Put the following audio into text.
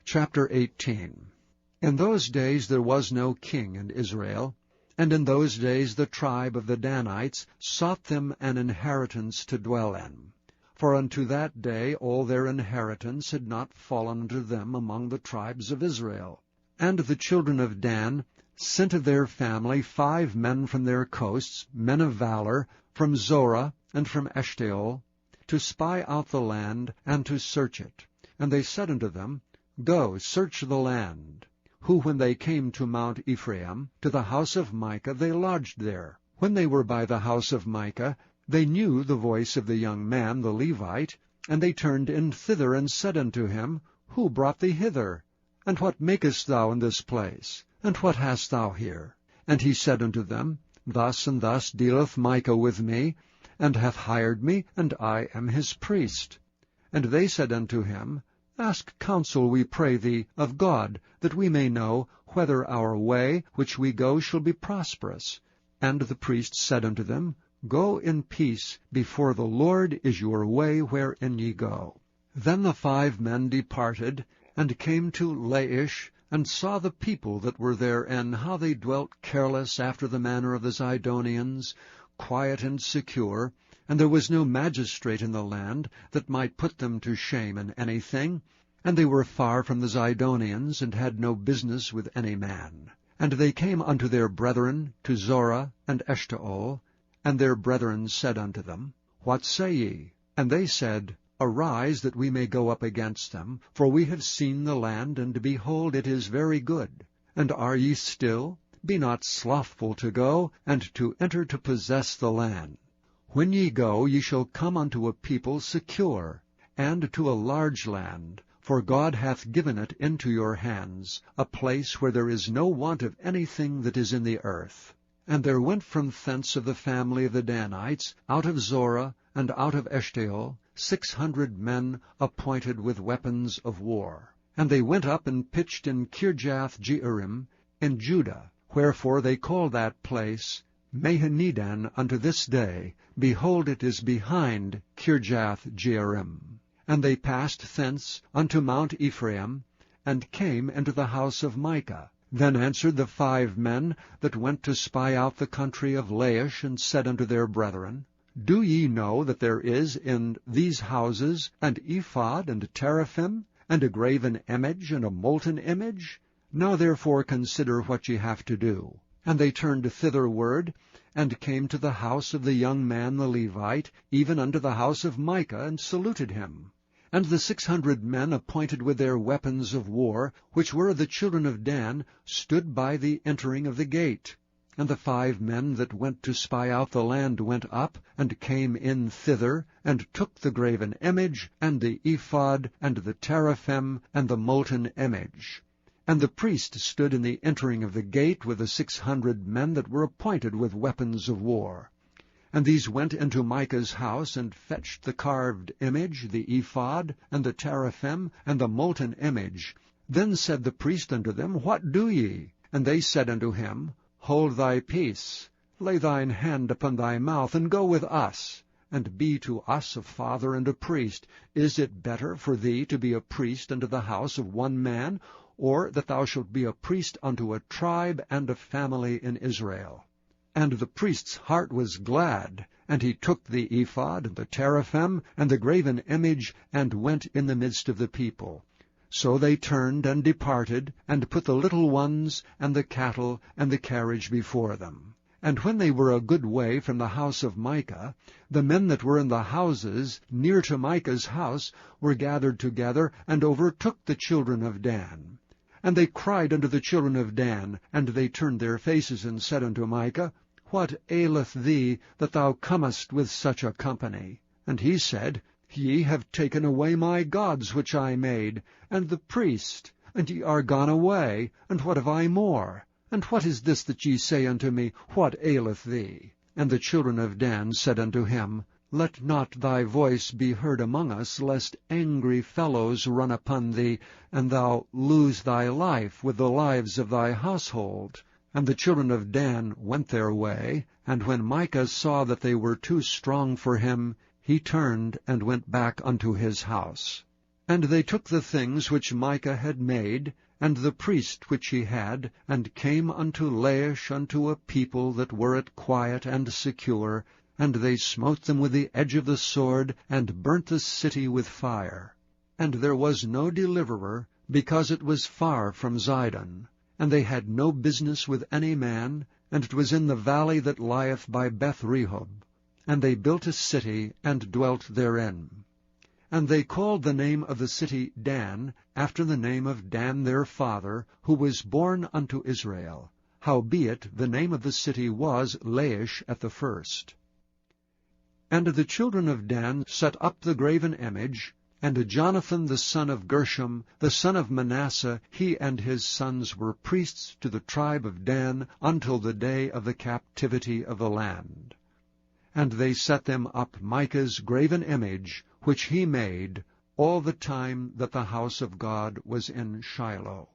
Chapter 18. In those days there was no king in Israel, and in those days the tribe of the Danites sought them an inheritance to dwell in. For unto that day all their inheritance had not fallen unto them among the tribes of Israel. And the children of Dan sent of their family 5 men from their coasts, men of valor, from Zorah and from Eshtaol, to spy out the land and to search it. And they said unto them, Go, search the land. Who, when they came to Mount Ephraim, to the house of Micah, they lodged there. When they were by the house of Micah, they knew the voice of the young man, the Levite, and they turned in thither, and said unto him, Who brought thee hither? And what makest thou in this place? And what hast thou here? And he said unto them, Thus and thus dealeth Micah with me, and hath hired me, and I am his priest. And they said unto him, Ask counsel, we pray thee, of God, that we may know whether our way which we go shall be prosperous. And the priest said unto them, Go in peace, before the Lord is your way wherein ye go. Then the 5 men departed, and came to Laish, and saw the people that were therein, how they dwelt careless after the manner of the Zidonians, quiet and secure, and there was no magistrate in the land that might put them to shame in anything, and they were far from the Zidonians, and had no business with any man. And they came unto their brethren to Zorah and Eshtaol, and their brethren said unto them, What say ye? And they said, Arise, that we may go up against them, for we have seen the land, and behold, it is very good. And are ye still? Be not slothful to go, and to enter to possess the land. When ye go, ye shall come unto a people secure, and to a large land, for God hath given it into your hands, a place where there is no want of anything that is in the earth. And there went from thence of the family of the Danites, out of Zorah and out of Eshtaol, 600 men appointed with weapons of war. And they went up and pitched in Kirjath-jearim in Judah, wherefore they call that place Mahanedan unto this day. Behold, it is behind Kirjath-jearim. And they passed thence unto Mount Ephraim, and came into the house of Micah. Then answered the 5 men that went to spy out the country of Laish, and said unto their brethren, Do ye know that there is in these houses an ephod, and teraphim, and a graven image, and a molten image? Now therefore consider what ye have to do. And they turned thitherward, and came to the house of the young man the Levite, even unto the house of Micah, and saluted him. And the 600 men appointed with their weapons of war, which were of the children of Dan, stood by the entering of the gate. And the 5 men that went to spy out the land went up, and came in thither, and took the graven image, and the ephod, and the teraphim, and the molten image. And the priest stood in the entering of the gate with the 600 men that were appointed with weapons of war. And these went into Micah's house, and fetched the carved image, the ephod, and the teraphim, and the molten image. Then said the priest unto them, What do ye? And they said unto him, Hold thy peace, lay thine hand upon thy mouth, and go with us, and be to us a father and a priest. Is it better for thee to be a priest unto the house of one man, or that thou shalt be a priest unto a tribe and a family in Israel? And the priest's heart was glad, and he took the ephod, and the teraphim, and the graven image, and went in the midst of the people. So they turned and departed, and put the little ones, and the cattle, and the carriage before them. And when they were a good way from the house of Micah, the men that were in the houses near to Micah's house were gathered together, and overtook the children of Dan. And they cried unto the children of Dan, and they turned their faces, and said unto Micah, What aileth thee, that thou comest with such a company? And he said, Ye have taken away my gods which I made, and the priest, and ye are gone away, and what have I more? And what is this that ye say unto me, What aileth thee? And the children of Dan said unto him, Let not thy voice be heard among us, lest angry fellows run upon thee, and thou lose thy life with the lives of thy household. And the children of Dan went their way, and when Micah saw that they were too strong for him, he turned and went back unto his house. And they took the things which Micah had made, and the priest which he had, and came unto Laish, unto a people that were at quiet and secure, and they smote them with the edge of the sword, and burnt the city with fire. And there was no deliverer, because it was far from Zidon. And they had no business with any man, and it was in the valley that lieth by Beth-rehob. And they built a city, and dwelt therein. And they called the name of the city Dan, after the name of Dan their father, who was born unto Israel. Howbeit the name of the city was Laish at the first. And the children of Dan set up the graven image, and Jonathan the son of Gershom, the son of Manasseh, he and his sons were priests to the tribe of Dan until the day of the captivity of the land. And they set them up Micah's graven image, which he made, all the time that the house of God was in Shiloh.